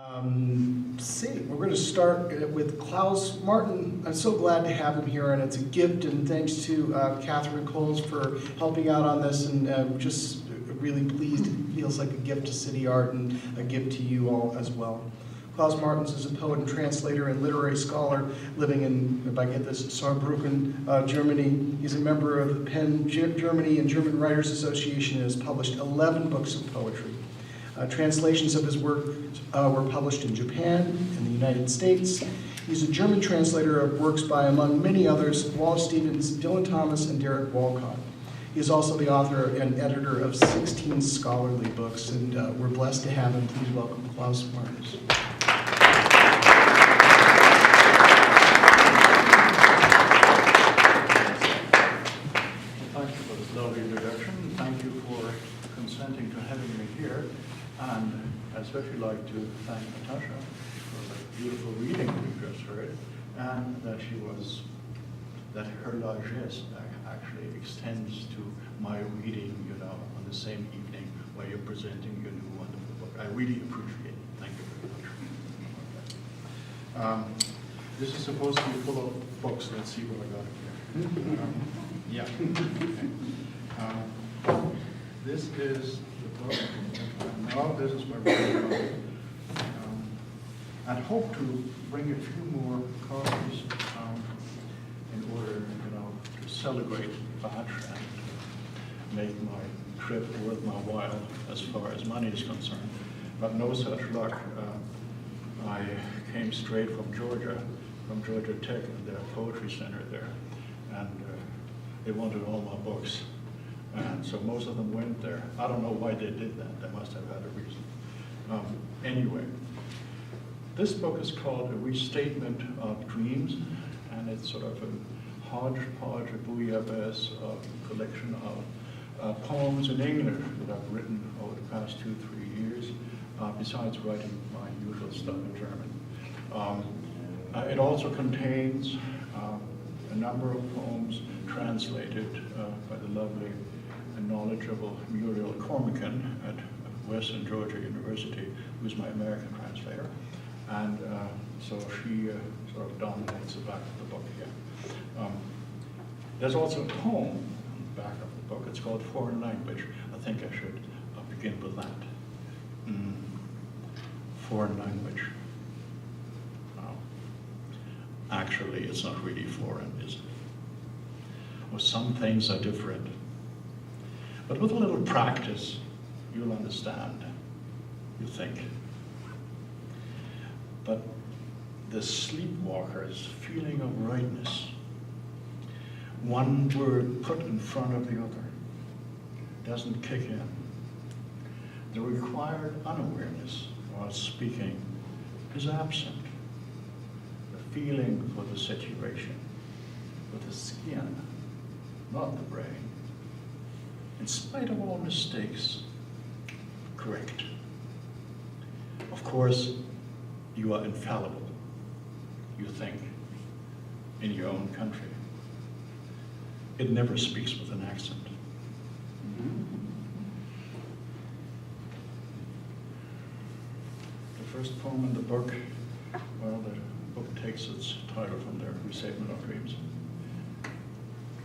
We're going to start with Klaus Martens. I'm so glad to have him here, and it's a gift, and thanks to Catherine Coles for helping out on this, and just really pleased. It feels like a gift to City Art and a gift to you all as well. Klaus Martens is a poet and translator and literary scholar living in, if I get this, Saarbrücken, Germany. He's a member of the P.E.N. Germany and German Writers Association and has published 11 books of poetry. Translations of his work were published in Japan and the United States. He's a German translator of works by, among many others, Wallace Stevens, Thomas and Derek Walcott. He is also the author and editor of 16 scholarly books, and we're blessed to have him. Please welcome Klaus Martens. Thank you for this lovely introduction. Thank you for consenting to having me here. And I'd especially like to thank Natasha for the beautiful reading we just heard, and that her largesse actually extends to my reading, on the same evening where you're presenting your new wonderful book. I really appreciate it. Thank you very much. This is supposed to be full of books. Let's see what I got here. This is the book. Now this is my book. I hope to bring a few more copies in order, to celebrate Bach and make my trip worth my while as far as money is concerned. But no such luck. I came straight from Georgia Tech and their poetry center there, and they wanted all my books. And so most of them went there. I don't know why they did that. They must have had a reason. Anyway, this book is called A Restatement of Dreams, and it's sort of a hodgepodge, a bouillabaisse collection of poems in English that I've written over the past 2-3 years, besides writing my usual stuff in German. It also contains a number of poems translated by the lovely and knowledgeable Muriel Cormican at Western Georgia University, who's my American translator. And so she sort of dominates the back of the book here. There's also a poem on the back of the book. It's called Foreign Language. I think I should begin with that. Foreign language. Actually, it's not really foreign, is it? Well, some things are different. But with a little practice, you'll understand, you think. But the sleepwalker's feeling of rightness, one word put in front of the other, doesn't kick in. The required unawareness while speaking is absent. The feeling for the situation, with the skin, not the brain. In spite of all mistakes, correct. Of course, you are infallible, you think, in your own country. It never speaks with an accent. The first poem in the book, well, the book takes its title from the Restatement of Dreams.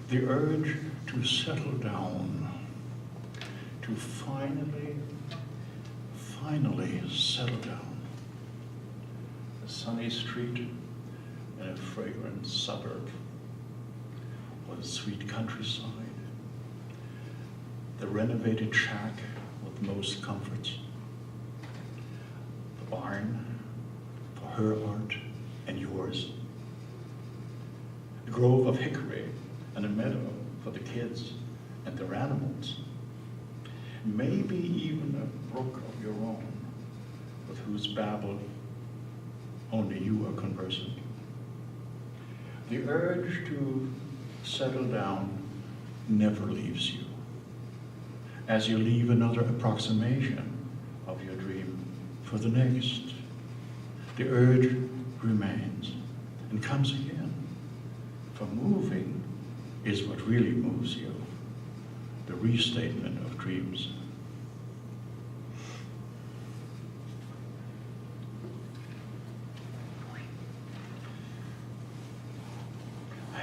The urge to settle down, to finally settle down. A sunny street in a fragrant suburb, or the sweet countryside, the renovated shack with most comforts, the barn for her art and yours, a grove of hickory and a meadow for the kids and their animals, maybe even a brook of your own with whose babble only you are conversant. The urge to settle down never leaves you, as you leave another approximation of your dream for the next. The urge remains and comes again, for moving is what really moves you, the restatement of dreams.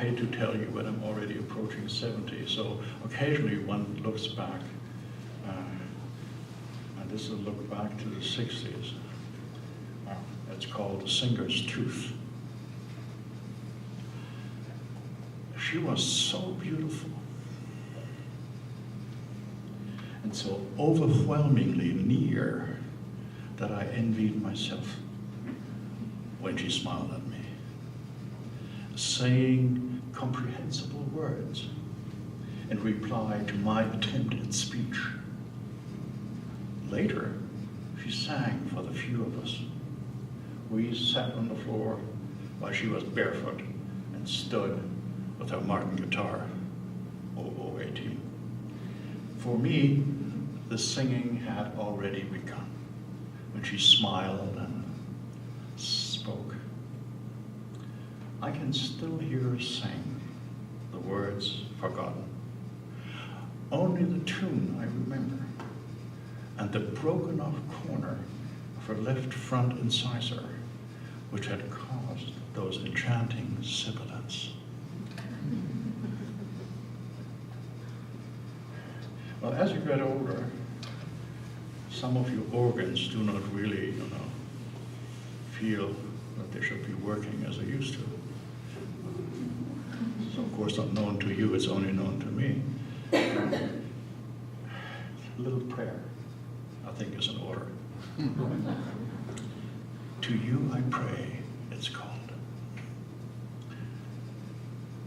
hate to tell you, but I'm already approaching 70, so occasionally one looks back, and this is a look back to the 60s. It's called The Singer's Tooth. She was so beautiful and so overwhelmingly near that I envied myself when she smiled at me, saying comprehensible words in reply to my attempt at speech. Later, she sang for the few of us. We sat on the floor while she was barefoot and stood with her Martin guitar, 0018. For me, the singing had already begun when she smiled and spoke. I can still hear her sing, the words forgotten. Only the tune I remember, and the broken off corner of her left front incisor, which had caused those enchanting sibilants. Well, as you get older, some of your organs do not really, feel that they should be working as they used to. So, of course, not known to you, it's only known to me. A little prayer, I think, is in order. To you I pray, it's called.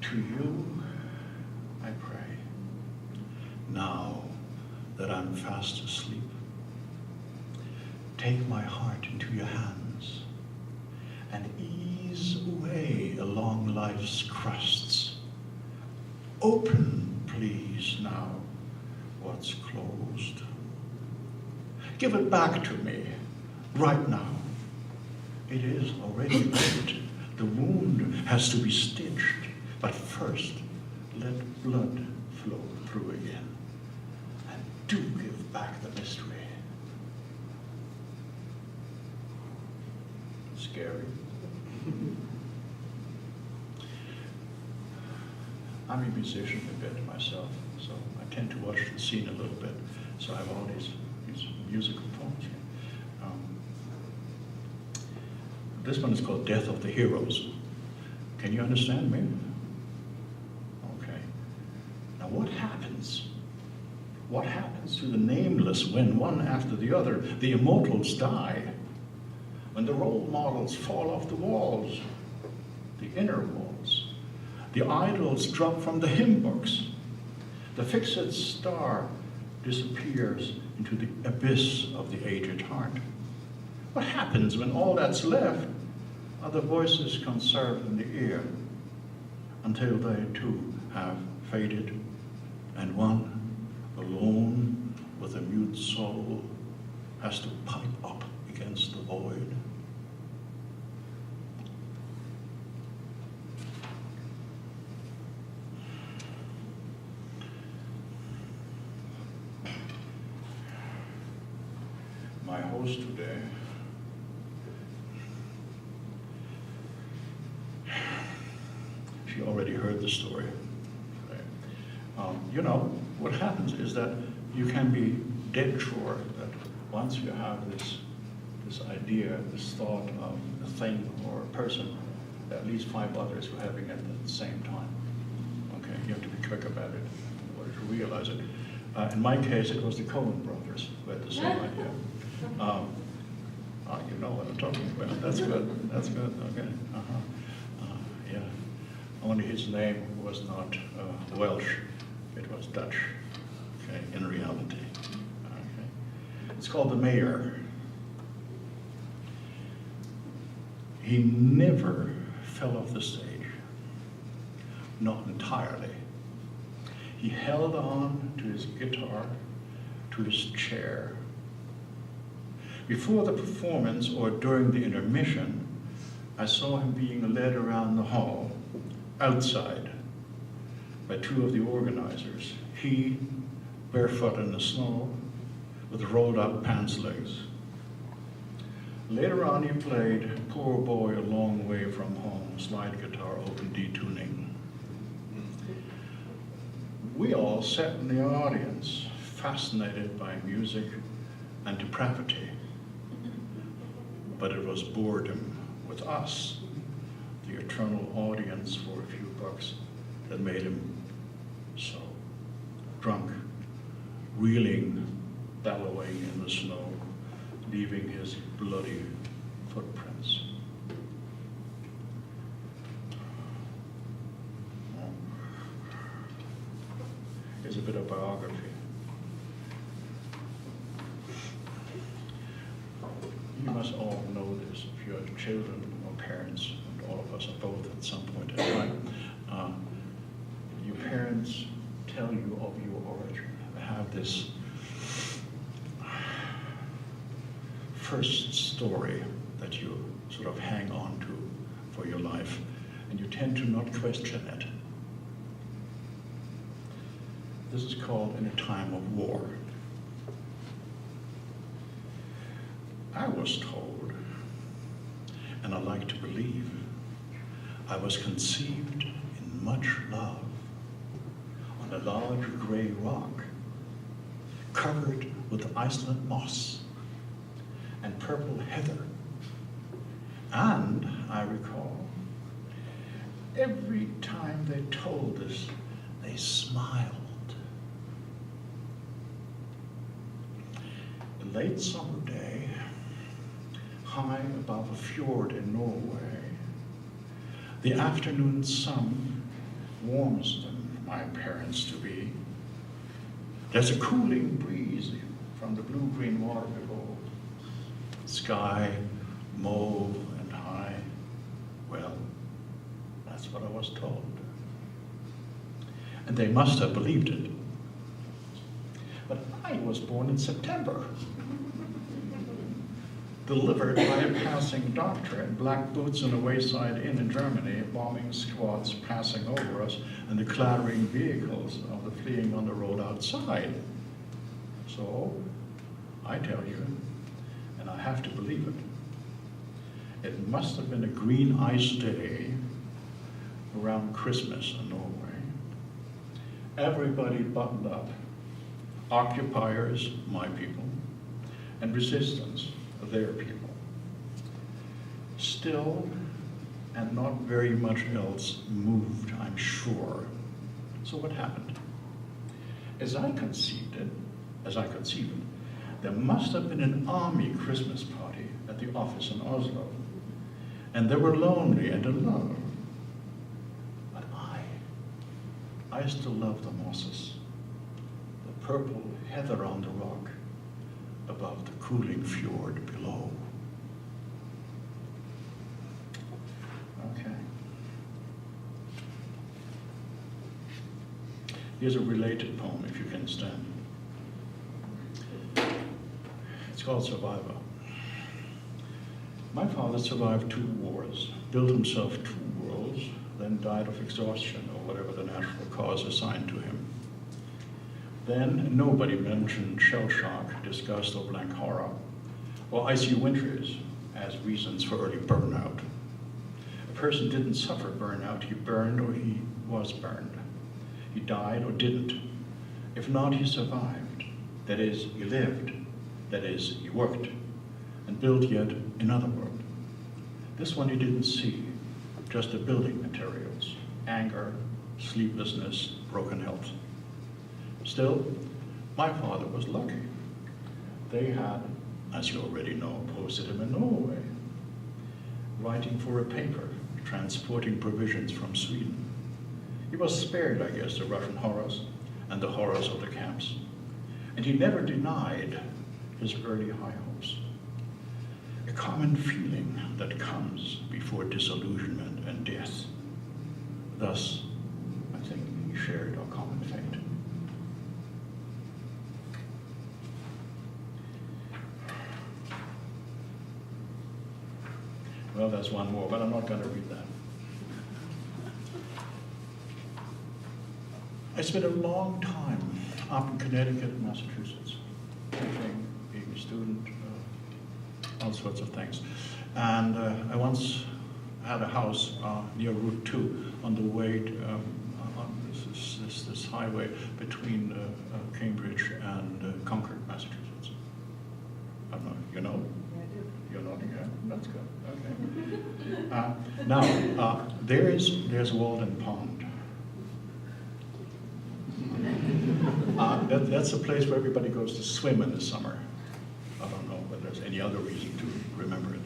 To you I pray. Now that I'm fast asleep, take my heart into your hands and ease away along life's crusts. Open, please, now what's closed. Give it back to me right now. It is already late. The wound has to be stitched, but first let blood flow through again. And do give back the mystery. Scary. I'm a musician a bit myself, so I tend to watch the scene a little bit. So I have all these musical poems here. This one is called Death of the Heroes. Can you understand me? Okay. Now what happens? What happens to the nameless when one after the other, the immortals die? When the role models fall off the walls, the inner walls, the idols drop from the hymn books, the fixed star disappears into the abyss of the aged heart. What happens when all that's left are the voices conserved in the ear until they too have faded, and one, alone with a mute soul, has to pipe up against the void? My host today she already heard the story. Okay. What happens is that you can be dead sure that once you have this idea, this thought of a thing or a person, at least 5 others are having it at the same time. Okay, you have to be quick about it in order to realize it. In my case, it was the Coen brothers who had the same idea. You know what I'm talking about. That's good. That's good. Okay. Yeah. Only his name was not Welsh. It was Dutch. Okay. In reality. Okay. It's called The Mayor. He never fell off the stage. Not entirely. He held on to his guitar, to his chair. Before the performance or during the intermission, I saw him being led around the hall, outside, by 2 of the organizers. He, barefoot in the snow, with rolled up pants legs. Later on he played Poor Boy a Long Way from Home, slide guitar, open D tuning. We all sat in the audience, fascinated by music and depravity. But it was boredom with us, the eternal audience for a few bucks, that made him so drunk, reeling, bellowing in the snow, leaving his bloody footprints. Here's a bit of biography. You must all know this if you have children or parents, and all of us are both at some point in time. Your parents tell you of your origin. They have this first story that you sort of hang on to for your life, and you tend to not question it. This is called in a time of war. I was told, and I like to believe, I was conceived in much love on a large gray rock covered with Iceland moss and purple heather. And I recall, every time they told us, they smiled. A late summer day, high above a fjord in Norway, the afternoon sun warms them, my parents to be. There's a cooling breeze from the blue-green water below. Sky, mauve and high. Well, that's what I was told. And they must have believed it. But I was born in September, delivered by a passing doctor in black boots in a wayside inn in Germany, bombing squads passing over us and the clattering vehicles of the fleeing on the road outside. So, I tell you, and I have to believe it, it must have been a green ice day around Christmas in Norway. Everybody buttoned up, occupiers, my people, and resistance, their people. Still, and not very much else moved, I'm sure. So what happened? As I conceived it, there must have been an army Christmas party at the office in Oslo. And they were lonely and alone. But I still love the mosses, the purple heather on the rock above the cooling fjord below. Okay. Here's a related poem, if you can stand. It's called Survivor. My father survived 2 wars, built himself 2 worlds, then died of exhaustion or whatever the natural cause assigned to him. Then nobody mentioned shell shock, disgust, or blank horror, or icy winters as reasons for early burnout. A person didn't suffer burnout, he burned or he was burned. He died or didn't. If not, he survived. That is, he lived. That is, he worked and built yet another world. This one he didn't see, just the building materials, anger, sleeplessness, broken health. Still, my father was lucky. They had, as you already know, posted him in Norway, writing for a paper, transporting provisions from Sweden. He was spared, I guess, the Russian horrors and the horrors of the camps. And he never denied his early high hopes. A common feeling that comes before disillusionment and death. Thus, I think he shared our common fate. Well, there's one more, but I'm not going to read that. I spent a long time up in Connecticut and Massachusetts, teaching, being a student, all sorts of things. And I once had a house near Route 2 on the way on this highway between Cambridge and Concord, Massachusetts. I don't know, you know? Yeah, I do. You're nodding, yeah? That's good, okay. Now, there's Walden Pond. That's a place where everybody goes to swim in the summer. I don't know whether there's any other reason to remember it.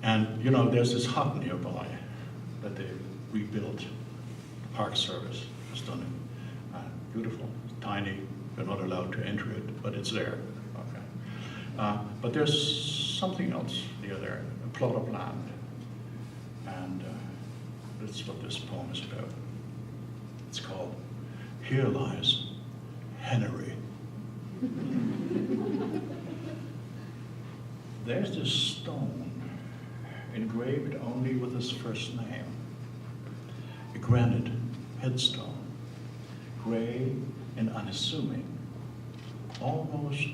And you know, there's this hut nearby that they rebuilt. The Park Service has done it. Beautiful, tiny. You're not allowed to enter it, but it's there. Okay. But there's something else near there, a plot of land, and that's what this poem is about. It's called "Here Lies Henry." There's this stone engraved only with his first name, a granite headstone, gray and unassuming, almost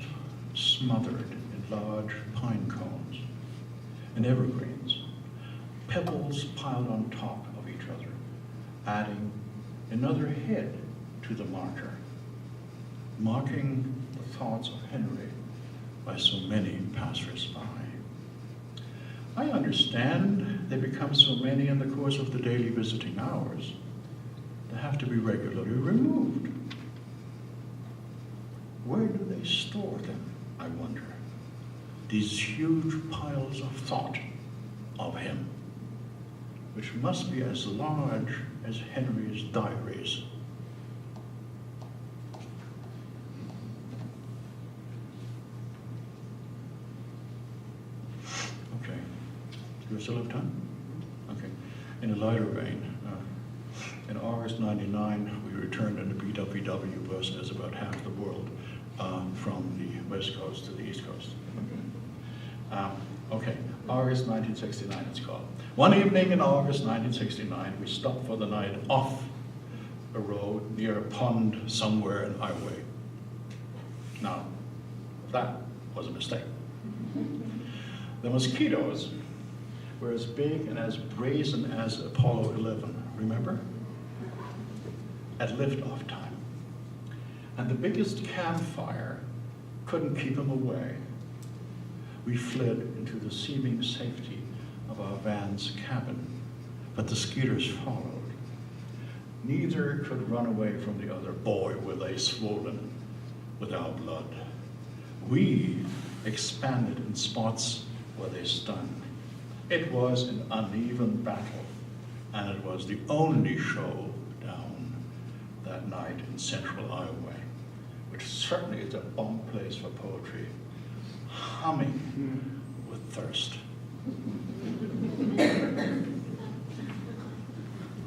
smothered in large pine cones and evergreens, pebbles piled on top of each other, adding another head to the marker, marking the thoughts of Henry by so many passers-by. I understand they become so many in the course of the daily visiting hours, they have to be regularly removed. Where do they store them, I wonder? These huge piles of thought of him, which must be as large as Henry's diaries. Okay, do we still have time? Okay, in a lighter vein, in August '99, we returned in a BWW bus as about half the world from the West Coast to the East Coast. Okay, August 1969 it's called. One evening in August 1969, we stopped for the night off a road near a pond somewhere in Iowa. Now, that was a mistake. The mosquitoes were as big and as brazen as Apollo 11, remember? At liftoff time. And the biggest campfire couldn't keep them away. We fled into the seeming safety of our van's cabin, but the skeeters followed. Neither could run away from the other. Boy, were they swollen with our blood. We expanded in spots where they stung. It was an uneven battle, and it was the only show down that night in central Iowa, which certainly is a bomb place for poetry, humming with thirst.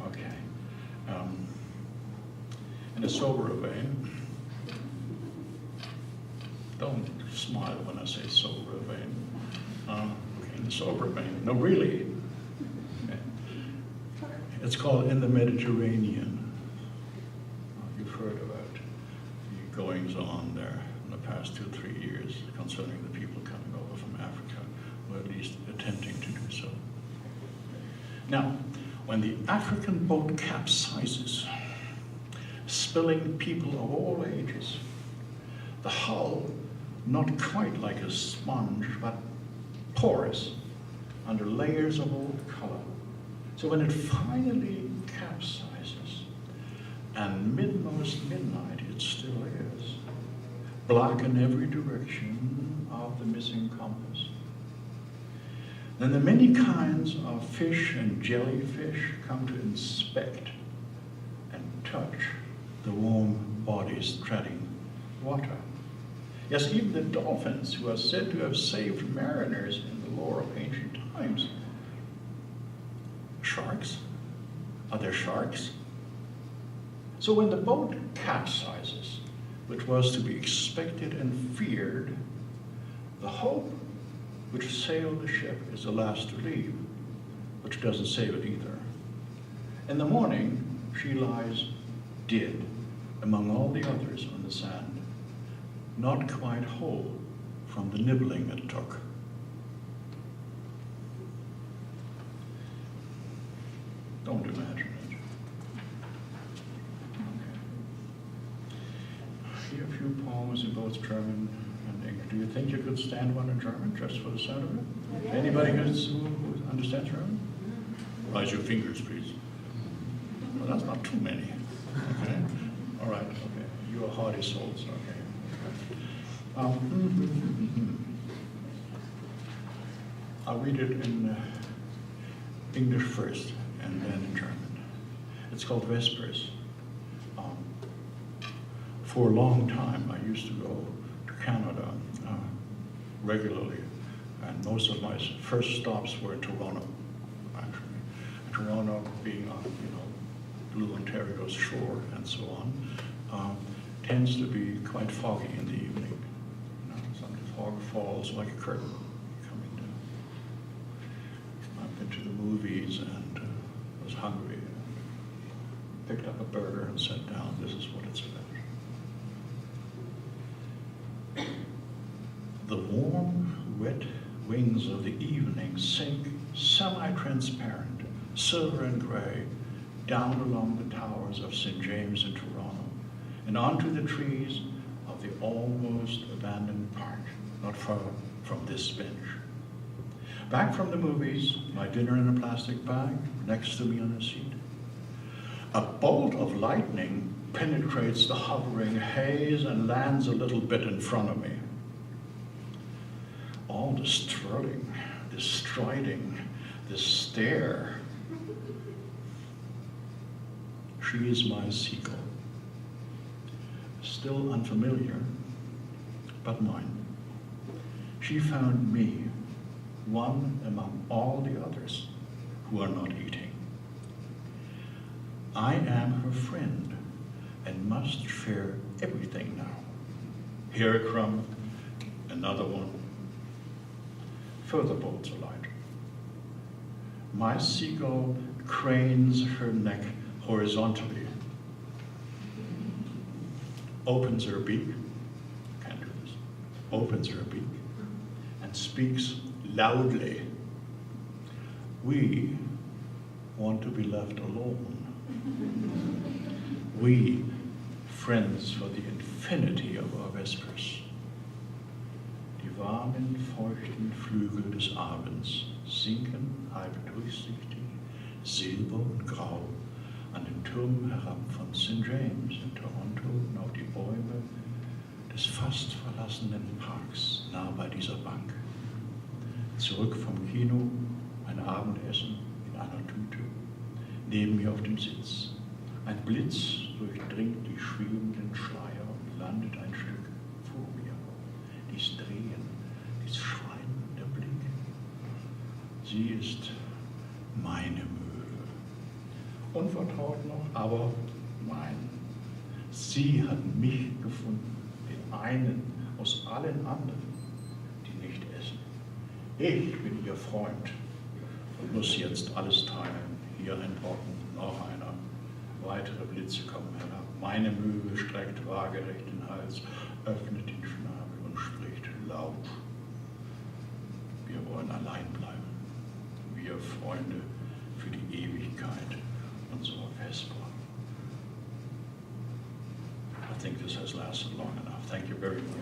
Okay. In a soberer vein, don't smile when I say sober vein. Okay, in the sober vein, no, really. Okay. It's called In the Mediterranean. You've heard about the goings on there in the past 2-3 years concerning the people coming over from Africa, or at least attempting to do so. Now, when the African boat capsizes, spilling people of all ages, the hull, not quite like a sponge, but porous under layers of old color. So when it finally capsizes, and midmost midnight it still is, black in every direction of the missing compass, then the many kinds of fish and jellyfish come to inspect and touch the warm bodies treading water. Yes, even the dolphins, who are said to have saved mariners in the lore of ancient times. Sharks? Are there sharks? So when the boat capsizes, which was to be expected and feared, the hope which sailed the ship is the last to leave, which doesn't save it either. In the morning, she lies dead among all the others on the sand, not quite whole from the nibbling it took. don't imagine it. Okay. Here a few poems in both German and English. Do you think you could stand one in German, just for the sound of it? Anybody who understands German? Raise your fingers, please. Well, that's not too many. Okay. All right. Okay. You are hardy souls. Okay. I'll read it in English first, and then in German. It's called Vespers. For a long time, I used to go to Canada regularly, and most of my first stops were in Toronto, actually. Toronto being on, Blue Ontario's shore and so on, tends to be quite foggy in the evening. Some fog falls like a curtain coming down. I've been to the movies and was hungry and picked up a burger and sat down. This is what it's about. The warm, wet wings of the evening sink semi-transparent, silver and gray, down along the towers of St. James in Toronto, and onto the trees of the almost abandoned park, not far from this bench. Back from the movies, my dinner in a plastic bag, next to me on a seat. A bolt of lightning penetrates the hovering haze and lands a little bit in front of me. All this twirling, this striding, this stare. She is my seagull. Still unfamiliar, but mine. She found me, one among all the others who are not eating. I am her friend and must share everything now. Here a crumb, another one. Further bolts alight. My seagull cranes her neck horizontally, opens her beak, can't do this, opens her beak, and speaks loudly. We want to be left alone. We, friends for the infinity of our Vespers. Die warmen, feuchten Flügel des Abends sinken halb durchsichtig, silber und grau, an den Turm herab von St. James in Toronto und auf die Bäume des fast verlassenen Parks nah bei dieser Bank. Zurück vom Kino, ein Abendessen in einer Tüte, neben mir auf dem Sitz. Ein Blitz durchdringt die schwebenden Schleier und landet ein Stück vor mir. Dies Drehen, dies Schwein, der Blick. Sie ist meine Möwe. Unvertraut noch, aber mein. Sie hat mich gefunden, den einen aus allen anderen, die nicht essen. Ich bin ihr Freund und muss jetzt alles teilen. Hier ein Brocken, noch einer. Weitere Blitze kommen herab. Meine Möwe streckt waagerecht den Hals, öffnet den Schnabel und spricht laut. Wir wollen allein bleiben. Wir Freunde für die Ewigkeit unserer Vesper. I think this has lasted long enough. Thank you very much.